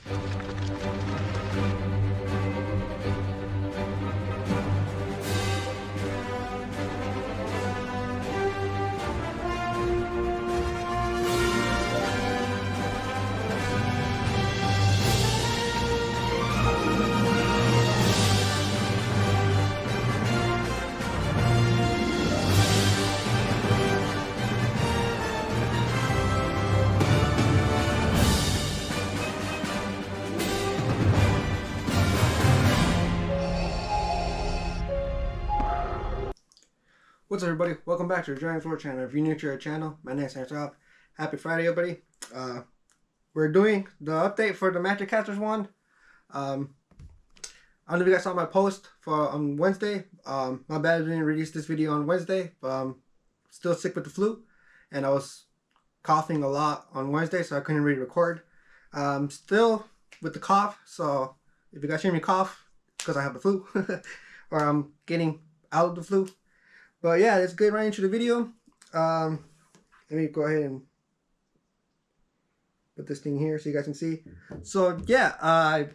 What's up, everybody? Welcome back to the Dragon's Lore channel. If you're new to our channel, my name is Rob. Happy Friday, everybody. We're doing the update for the Magic Casters wand. I don't know if you guys saw my post for on Wednesday. My bad, I didn't release this video on Wednesday, but I'm still sick with the flu, and I was coughing a lot on Wednesday, so I couldn't really record. Still with the cough, so if you guys hear me cough, because I have the flu, or I'm getting out of the flu. But yeah, let's get right into the video. Let me go ahead and put this thing here so you guys can see. So yeah, I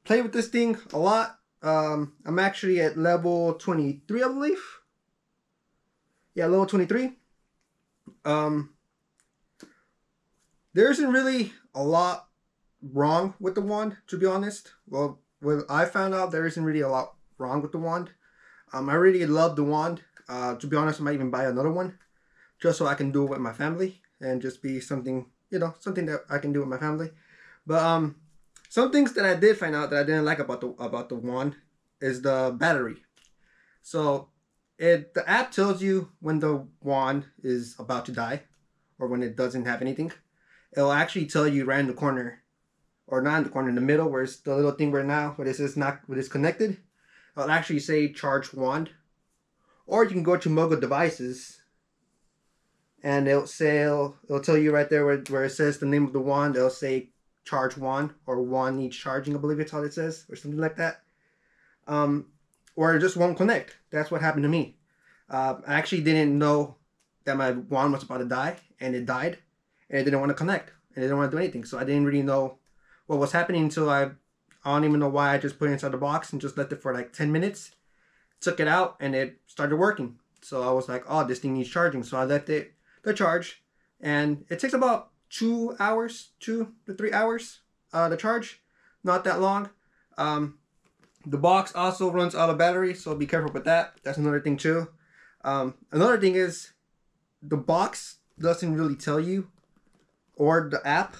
play with this thing a lot. I'm actually at level 23, I believe. Yeah, level 23. There isn't really a lot wrong with the wand, to be honest. Well, what I found out, there isn't really a lot wrong with the wand. I really love the wand. To be honest, I might even buy another one just so I can do it with my family and just be something, you know, something that I can do with my family. But some things that I did find out that I didn't like about the wand is the battery. So the app tells you when the wand is about to die or when it doesn't have anything. It'll actually tell you right in the corner, or not in the corner, in the middle, where it's the little thing right now where it says not, where it's connected. It'll actually say charge wand. Or you can go to Mogo Devices, and it'll tell you right there where it says the name of the wand. It'll say charge wand, or wand needs charging, I believe it's all it says, or something like that. Or it just won't connect. That's what happened to me. I actually didn't know that my wand was about to die, and it died, and it didn't want to connect, and it didn't want to do anything. So I didn't really know what was happening until I don't even know why I just put it inside the box and just left it for like 10 minutes. Took it out and it started working. So I was like, oh, this thing needs charging. So I let it the charge, and it takes about 2 to 3 hours to charge. Not that long. The box also runs out of battery, so be careful with that. That's another thing too. Another thing is the box doesn't really tell you, or the app,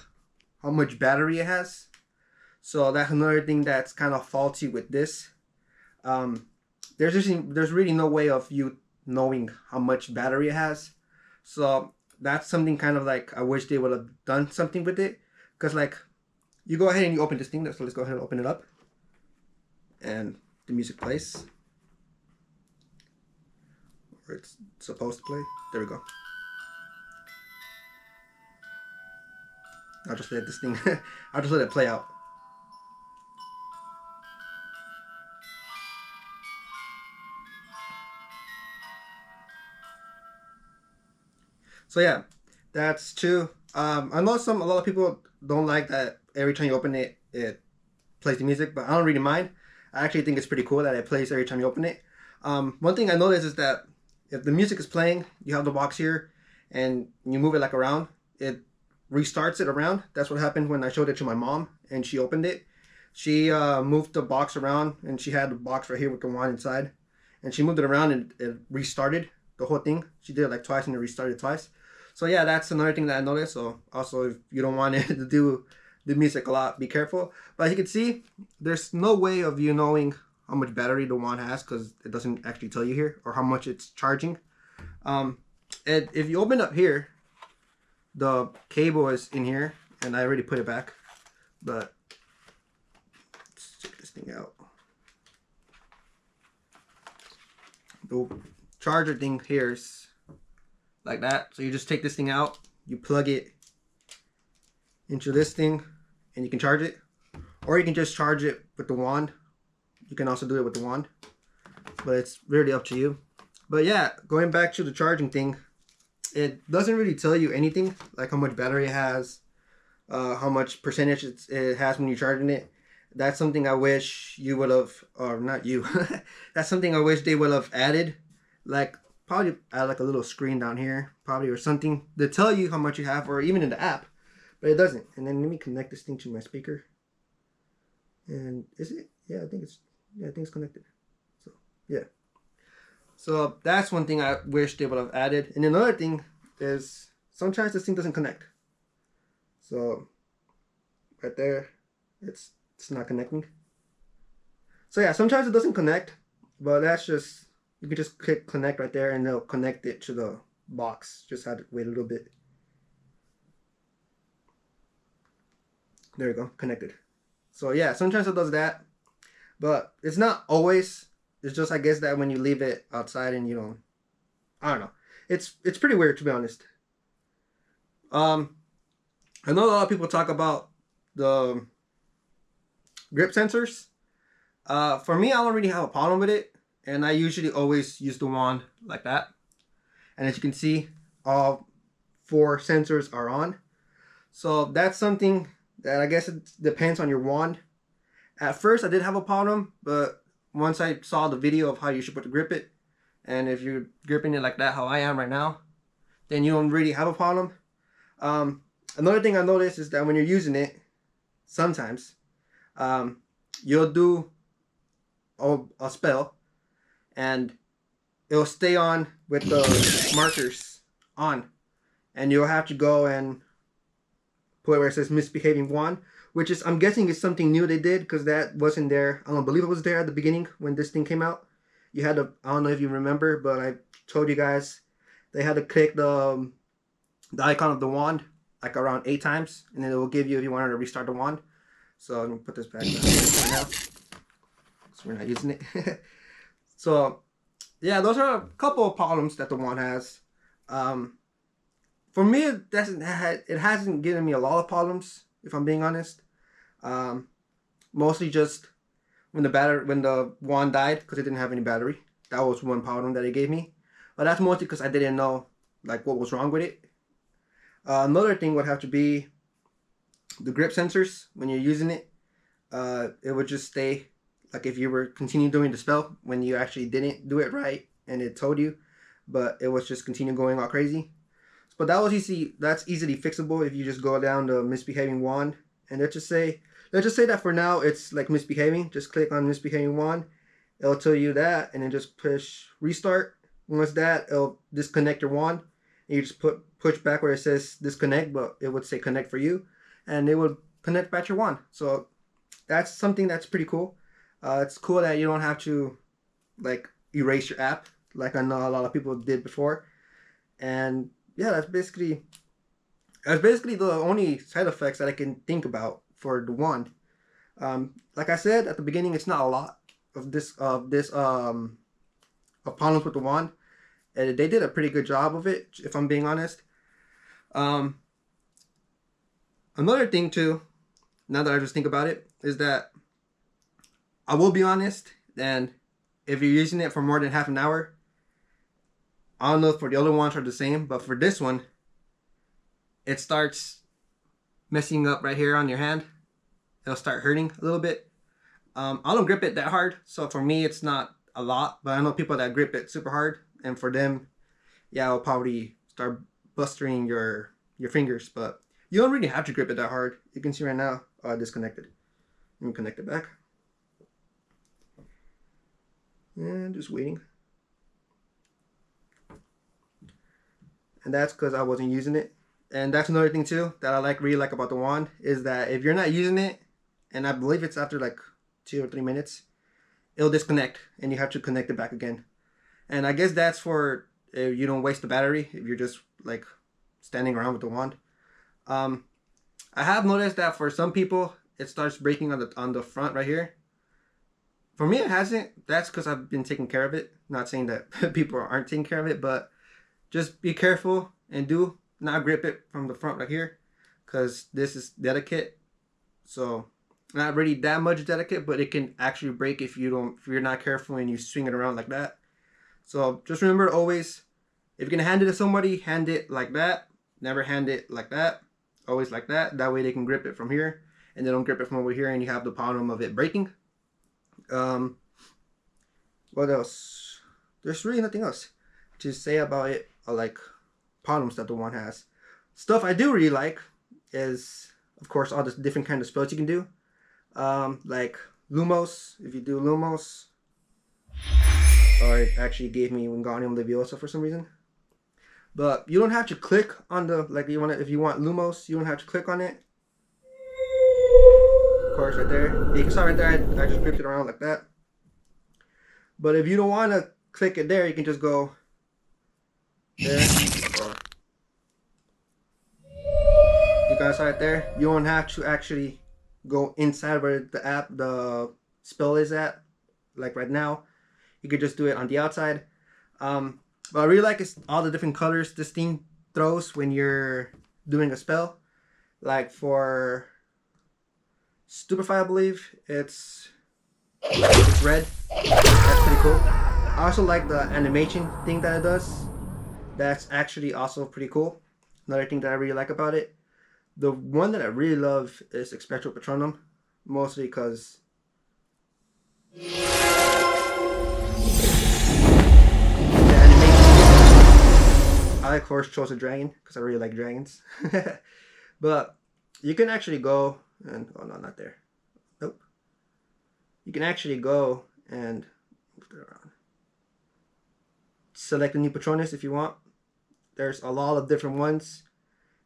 how much battery it has. So that's another thing that's kind of faulty with this. There's really no way of you knowing how much battery it has. So that's something kind of like I wish they would have done something with it. Because like, you go ahead and you open this thing. So let's go ahead and open it up. And the music plays. Or it's supposed to play. There we go. I'll just let this thing, I'll just let it play out. So yeah, that's two. I know a lot of people don't like that every time you open it, it plays the music, but I don't really mind. I actually think it's pretty cool that it plays every time you open it. One thing I noticed is that if the music is playing, you have the box here, and you move it like around, it restarts it around. That's what happened when I showed it to my mom, and she opened it. She moved the box around, and she had the box right here with the wand inside, and she moved it around, and it restarted the whole thing. She did it like twice, and it restarted twice. So yeah, that's another thing that I noticed. So also, if you don't want it to do the music a lot, be careful. But as you can see, there's no way of you knowing how much battery the wand has, because it doesn't actually tell you here, or how much it's charging. And if you open up here, the cable is in here, and I already put it back. But let's check this thing out. The charger thing here is like that. So you just take this thing out, you plug it into this thing, and you can charge it. Or you can just charge it with the wand. You can also do it with the wand, but it's really up to you. But yeah, going back to the charging thing, it doesn't really tell you anything, like how much battery it has, how much percentage it has when you're charging it. That's something I wish you would have, or not you. That's something I wish they would have added, like probably add like a little screen down here, probably, or something to tell you how much you have, or even in the app, but it doesn't. And then let me connect this thing to my speaker. And is it? Yeah, I think it's. Yeah, I think it's connected. So yeah. So that's one thing I wish they would have added. And another thing is sometimes this thing doesn't connect. So right there, it's not connecting. So yeah, sometimes it doesn't connect, but that's just, you can just click connect right there and it'll connect it to the box. Just had to wait a little bit. There you go, connected. So yeah, sometimes it does that, but it's not always. It's just, I guess, that when you leave it outside and you don't, I don't know. It's pretty weird, to be honest. Um, I know a lot of people talk about the grip sensors. For me, I don't really have a problem with it, and I usually always use the wand like that. And as you can see, all 4 sensors are on. So that's something that I guess it depends on your wand. At first, I did have a problem, but once I saw the video of how you should put the grip it, and if you're gripping it like that, how I am right now, then you don't really have a problem. Another thing I noticed is that when you're using it, sometimes you'll do a spell and it'll stay on with the markers on, and you'll have to go and put where it says misbehaving wand, which is, I'm guessing, is something new they did, because that wasn't there. I don't believe it was there at the beginning when this thing came out. You had to, I don't know if you remember, but I told you guys they had to click the icon of the wand like around 8 times, and then it will give you if you wanted to restart the wand. So I'm gonna put this back right now, so we're not using it. So yeah, those are a couple of problems that the wand has. For me, it hasn't given me a lot of problems, if I'm being honest. Mostly just when the wand died, because it didn't have any battery. That was one problem that it gave me, but that's mostly because I didn't know like what was wrong with it. Another thing would have to be the grip sensors. When you're using it, it would just stay, like if you were continuing doing the spell when you actually didn't do it right and it told you, but it was just continue going all crazy. But that's easily fixable if you just go down the misbehaving wand, and let's just say that for now it's like misbehaving. Just click on misbehaving wand. It'll tell you that, and then just push restart. Once that, it'll disconnect your wand, and you just push back where it says disconnect, but it would say connect for you, and it would connect back your wand. So that's something that's pretty cool. It's cool that you don't have to like erase your app like I know a lot of people did before. And yeah, that's basically the only side effects that I can think about for the wand. Like I said at the beginning, it's not a lot of problems with the wand, and they did a pretty good job of it, if I'm being honest. Um, Another thing too, now that I just think about it, is that I will be honest, and if you're using it for more than half an hour, I don't know if for the other ones are the same, but for this one, it starts messing up right here on your hand. It'll start hurting a little bit. I don't grip it that hard, so for me it's not a lot, but I know people that grip it super hard, and for them, yeah, it'll probably start blistering your fingers, but you don't really have to grip it that hard. You can see right now, I disconnected. Let me connect it back. And just waiting. And that's because I wasn't using it. And that's another thing too that I really like about the wand, is that if you're not using it, and I believe it's after like 2 or 3 minutes, it'll disconnect and you have to connect it back again. And I guess that's for if you don't waste the battery, if you're just like standing around with the wand. I have noticed that for some people it starts breaking on the front right here. For me, it hasn't. That's because I've been taking care of it. Not saying that people aren't taking care of it, but just be careful and do not grip it from the front right here, because this is delicate. So not really that much delicate, but it can actually break if you're not careful and you swing it around like that. So just remember always, if you're gonna hand it to somebody, hand it like that. Never hand it like that. always like that. That way they can grip it from here, and they don't grip it from over here, and you have the problem of it breaking. Um, what else? There's really nothing else to say about it. Like problems that the one has. Stuff I do really like is, of course, all the different kind of spells you can do. Like Lumos. If you do Lumos, or it actually gave me Wingardium Leviosa for some reason. But you don't have to click on the, like, you want to, if you want Lumos, you don't have to click on it. Of course, right there. You can start right there. I just gripped it around like that. But if you don't want to click it there, you can just go there. Or you guys start right there. You don't have to actually go inside where the spell is at. Like right now, you could just do it on the outside. What I really like is all the different colors this thing throws when you're doing a spell. Like for Stupefy, I believe it's red. That's pretty cool. I also like the animation thing that it does. That's actually also pretty cool. Another thing that I really like about it. The one that I really love is Expectro Patronum, mostly because I of course chose a dragon because I really like dragons. But you can actually go and, oh no, not there. Nope. You can actually go and move it around. Select a new Patronus if you want. There's a lot of different ones.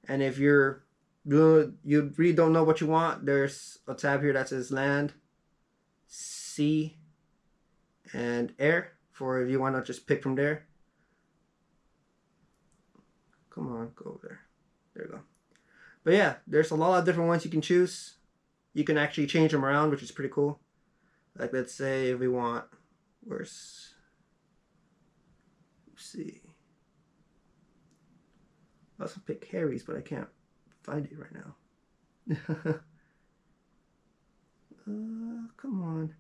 And if you really don't know what you want, there's a tab here that says land, sea, and air for if you want to just pick from there. Come on, go over there. There you go. But yeah, there's a lot of different ones you can choose. You can actually change them around, which is pretty cool. Like, let's say if we want, let's see. I also pick Harry's, but I can't find it right now. Come on.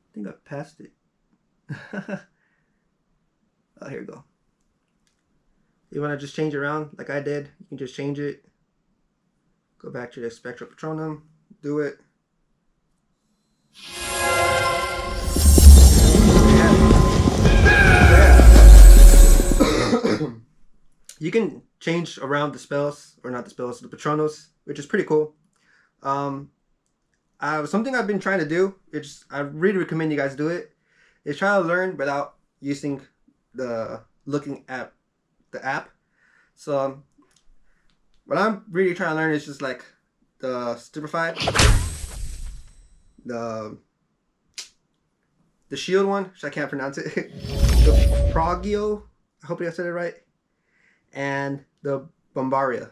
I think I passed it. Oh, here we go. You want to just change it around like I did, you can just change it. Go back to the Expectro Patronum, do it. You can change around the spells, or not the spells, the Patronos, which is pretty cool. Something I've been trying to do, I really recommend you guys do it, is try to learn without using looking at the app. So what I'm really trying to learn is just like the Stupefy, the shield one, which I can't pronounce it, the Progio, I hope I said it right, and the Bombaria.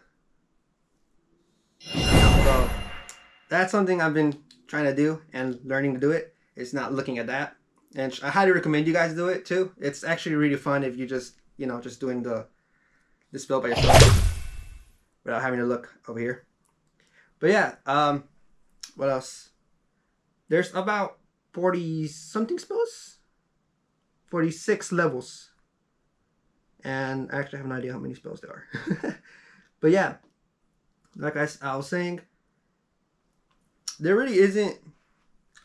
So that's something I've been trying to do and learning to do it. It's not looking at that. And I highly recommend you guys do it too. It's actually really fun if you just, just doing the spell by yourself without having to look over here. But yeah, what else? There's about 40 something spells? 46 levels. And I actually have no idea how many spells there are. But yeah, like I was saying, there really isn't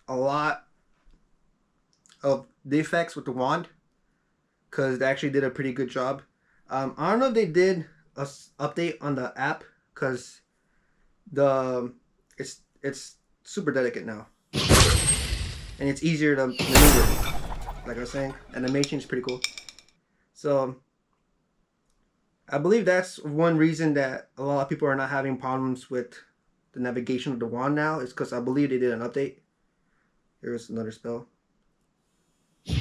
a lot of defects with the wand, because they actually did a pretty good job. I don't know if they did a update on the app, because it's super delicate now, and it's easier to maneuver. Like I was saying, animation is pretty cool. So I believe that's one reason that a lot of people are not having problems with the navigation of the wand now, is because I believe they did an update. Here's another spell. Yeah,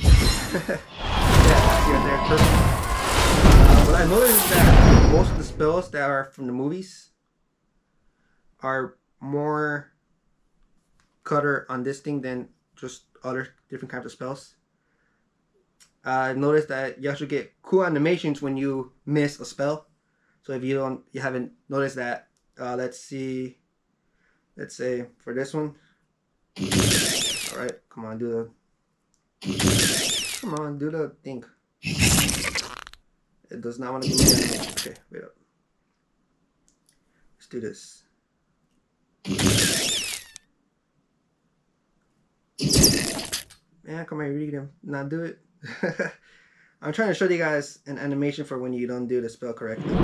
there, perfect. What I noticed is that most of the spells that are from the movies are more cutter on this thing than just other different kinds of spells. I noticed that you actually get cool animations when you miss a spell. So if you haven't noticed that, let's say for this one. All right, come on, do the. Come on, do the thing. It does not want to give me the animation. Okay, wait up. Let's do this. Man, come here, read him. Not do it. I'm trying to show you guys an animation for when you don't do the spell correctly. So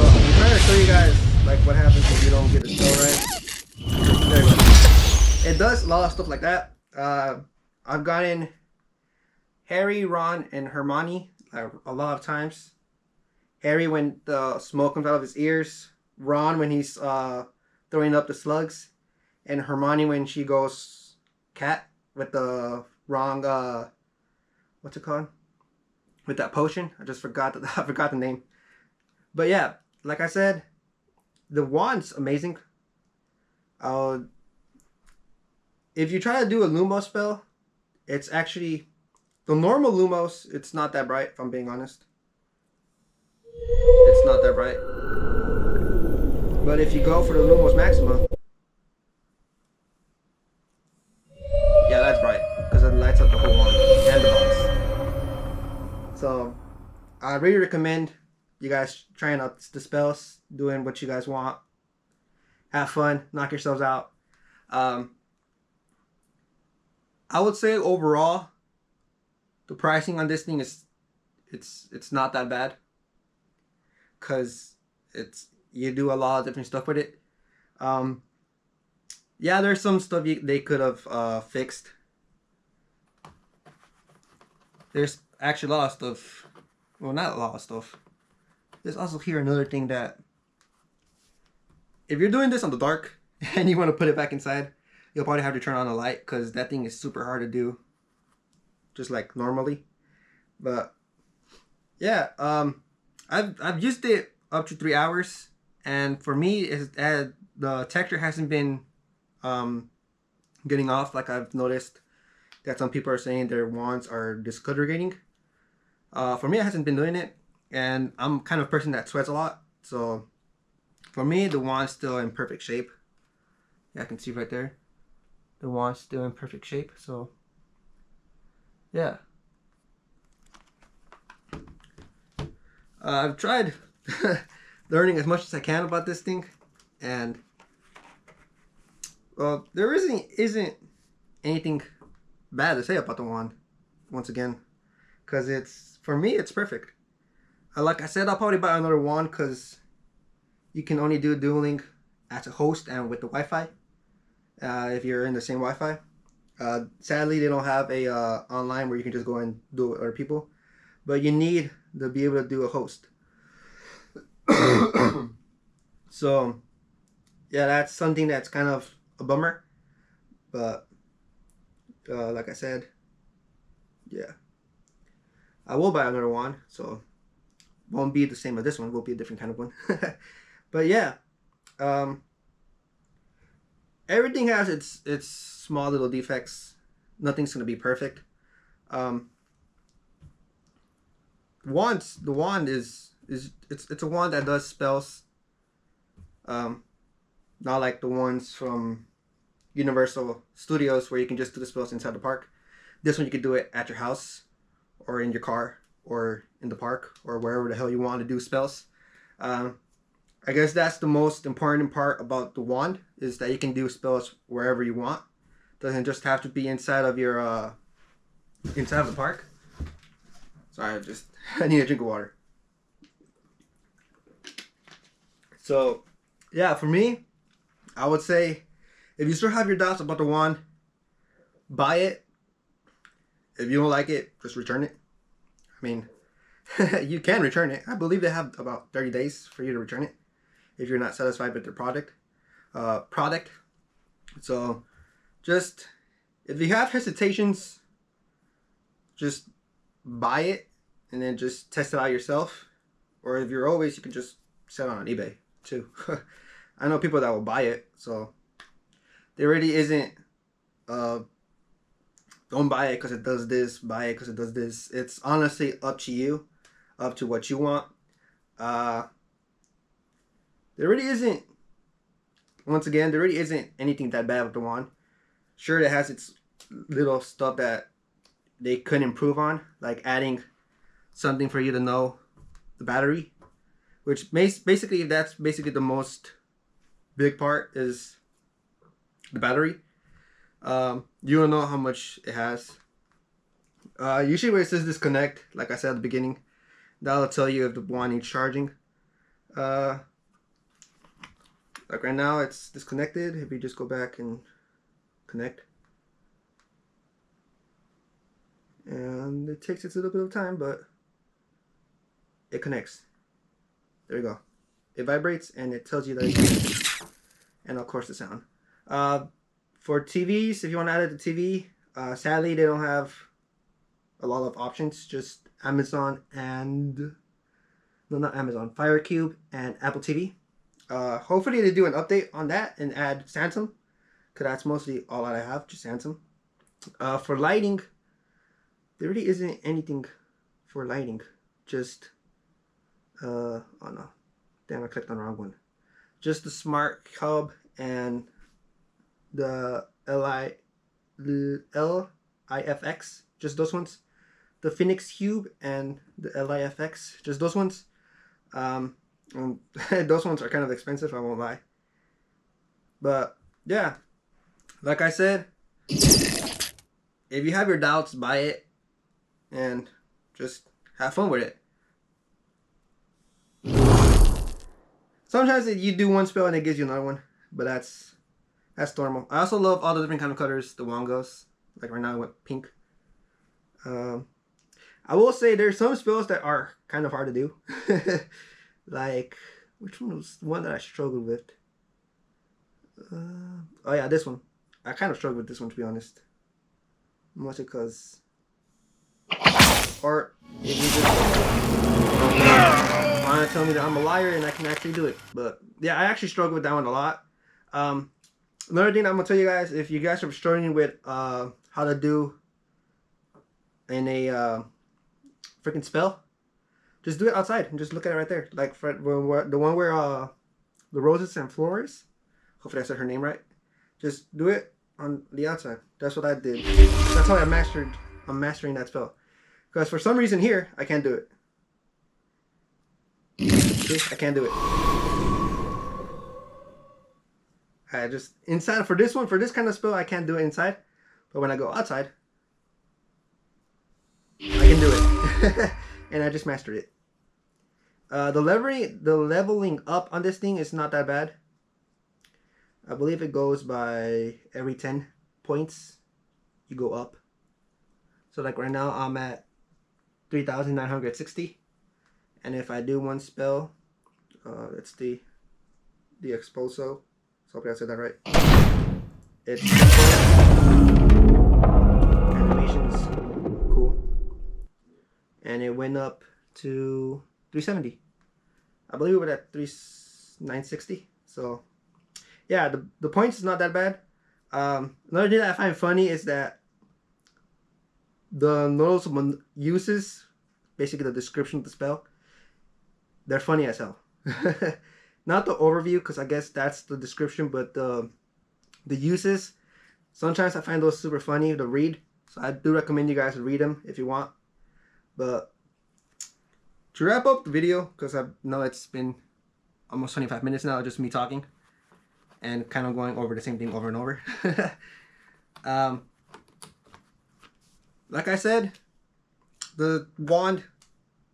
I'm trying to show you guys like what happens if you don't get the spell right. There you go. It does a lot of stuff like that. I've gotten Harry, Ron, and Hermione a lot of times. Harry when the smoke comes out of his ears. Ron when he's throwing up the slugs. And Hermione when she goes cat with the wrong what's it called? With that potion. I just forgot the name. But yeah, like I said, the wand's amazing. If you try to do a Lumos spell, it's actually the normal Lumos. It's not that bright, if I'm being honest. It's not that bright. But if you go for the Lumos Maxima, yeah, that's bright because it lights up the whole wand and the box. So I really recommend you guys trying out the spells, doing what you guys want. Have fun, knock yourselves out. I would say overall, the pricing on this thing is it's not that bad, cause you do a lot of different stuff with it. Yeah, there's some stuff they could have fixed. There's actually a lot of stuff. Well, not a lot of stuff. There's also here another thing that if you're doing this on the dark and you want to put it back inside, you'll probably have to turn on the light because that thing is super hard to do, just like normally. But yeah, I've used it up to 3 hours, and for me, the texture hasn't been getting off. Like I've noticed that some people are saying their wands are discolorating. For me, it hasn't been doing it, and I'm kind of a person that sweats a lot, so for me, the wand's still in perfect shape. Yeah, I can see right there. The wand's still in perfect shape, so yeah. I've tried learning as much as I can about this thing, and well, there isn't anything bad to say about the wand, once again, because for me, it's perfect. Like I said, I'll probably buy another wand because you can only do dueling as a host and with the Wi-Fi. If you're in the same Wi-Fi. Sadly, they don't have a online where you can just go and do it with other people. But you need to be able to do a host. So, yeah, that's something that's kind of a bummer. But, like I said, yeah. I will buy another one, so won't be the same as this one. Will be a different kind of one. But yeah. Everything has its small little defects. Nothing's gonna be perfect. The wand is it's a wand that does spells. Not like the ones from Universal Studios where you can just do the spells inside the park. This one you can do it at your house, or in your car, or in the park, or wherever the hell you want to do spells. I guess that's the most important part about the wand, is that you can do spells wherever you want. Doesn't just have to be inside of your inside of the park. Sorry, I need a drink of water. So yeah, for me, I would say if you still have your doubts about the wand, buy it. If you don't like it, just return it. I mean, you can return it. I believe they have about 30 days for you to return it if you're not satisfied with their product. So just, if you have hesitations, just buy it and then just test it out yourself. Or if you're always, you can just sell it on eBay too. I know people that will buy it, so there really isn't don't buy it because it does this, buy it because it does this. It's honestly up to you, up to what you want. there really isn't, once again, there really isn't anything that bad with the wand. Sure, it has its little stuff that they could improve on, like adding something for you to know the battery, which basically, that's basically the most big part, is the battery. You don't know how much it has. Usually where it says disconnect, like I said at the beginning, that'll tell you if the wand needs charging. Like right now it's disconnected. If you just go back and connect, and it takes its a little bit of time, but it connects. There you go. It vibrates and it tells you that it's connected. And of course the sound. For TVs, if you want to add it to TV, sadly they don't have a lot of options. Just Amazon and not Amazon, FireCube and Apple TV. Hopefully they do an update on that and add Samsung, because that's mostly all that I have, just Samsung. For lighting, there really isn't anything for lighting. Just oh no, damn, I clicked on the wrong one. Just the Smart Hub and the LIFX, just those ones. The Phoenix Cube and the LIFX, just those ones. Those ones are kind of expensive, I won't lie. But yeah, like I said, if you have your doubts, buy it and just have fun with it. Sometimes you do one spell and it gives you another one, but that's normal. I also love all the different kind of colors the wand goes. Like right now I went pink. I will say there's some spells that are kind of hard to do. Like, which one was the one that I struggled with? Oh yeah, this one. I kind of struggled with this one, to be honest. Mostly because, or if you just want to tell me that I'm a liar and I can actually do it. But yeah, I actually struggled with that one a lot. Another thing I'm gonna tell you guys, if you guys are struggling with how to do in a freaking spell, just do it outside and just look at it right there. Like for the one where the roses and flowers. Hopefully I said her name right. Just do it on the outside. That's what I did. That's how I'm mastering that spell. Because for some reason here I can't do it. See, I can't do it. I just inside for this kind of spell I can't do it inside. But when I go outside, I can do it. And I just mastered it. The leveling up on this thing is not that bad. I believe it goes by every 10 points you go up. So like right now I'm at 3,960. And if I do one spell, it's the Expulso. So hopefully I said that right. It's animation's cool. And it went up to 370. I believe we were at 960. So yeah, the points is not that bad. Another thing that I find funny is that the noticeable uses, basically the description of the spell, they're funny as hell. Not the overview, because I guess that's the description, but the uses, sometimes I find those super funny to read. So I do recommend you guys to read them if you want. But to wrap up the video, because I know it's been almost 25 minutes now, just me talking and kind of going over the same thing over and over. Like I said, the wand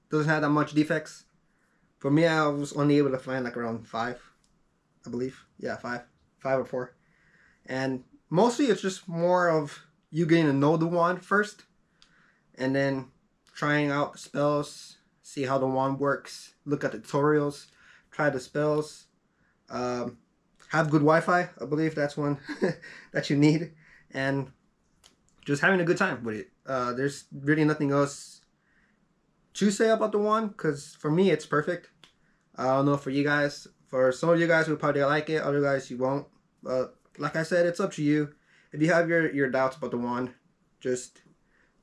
doesn't have that much defects. For me, I was only able to find like around 5, I believe. Yeah, 5 or 4. And mostly it's just more of you getting to know the wand first, and then trying out the spells, see how the wand works, look at the tutorials, try the spells, have good Wi-Fi. I believe that's one that you need, and just having a good time with it. There's really nothing else to say about the wand, because for me it's perfect. I don't know for you guys. For some of you guys who probably like it, other guys you won't. But like I said, it's up to you. If you have your doubts about the wand, just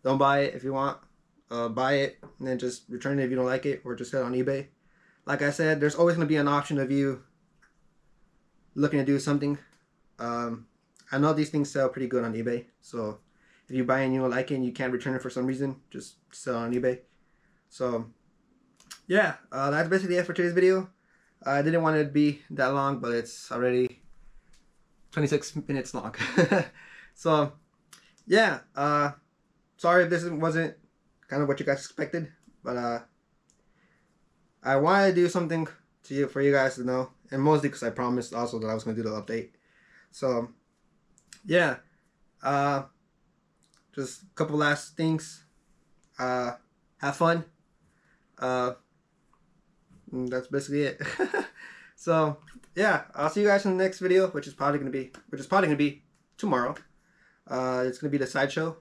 don't buy it. If you want, buy it and then just return it if you don't like it, or just sell it on eBay. Like I said, there's always going to be an option of you looking to do something, I know these things sell pretty good on eBay. So if you buy and you don't like it and you can't return it for some reason, just sell it on eBay. So yeah, that's basically it for today's video. I didn't want it to be that long, but it's already 26 minutes long. So yeah, sorry if this wasn't kind of what you guys expected, but I wanted to do something to you for you guys to know, and mostly because I promised also that I was going to do the update. So yeah, just a couple last things. Have fun. That's basically it. So yeah, I'll see you guys in the next video, which is probably gonna be tomorrow. It's gonna be the sideshow,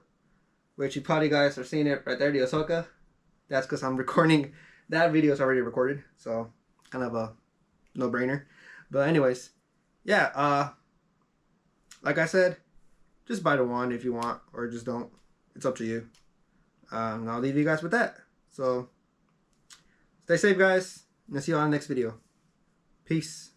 which you probably guys are seeing it right there, the Ahsoka. That's because I'm recording. That video is already recorded, so kind of a no-brainer. But anyways, yeah. Like I said, just buy the wand if you want, or just don't. It's up to you. And I'll leave you guys with that. So stay safe, guys, and I'll see you on the next video. Peace.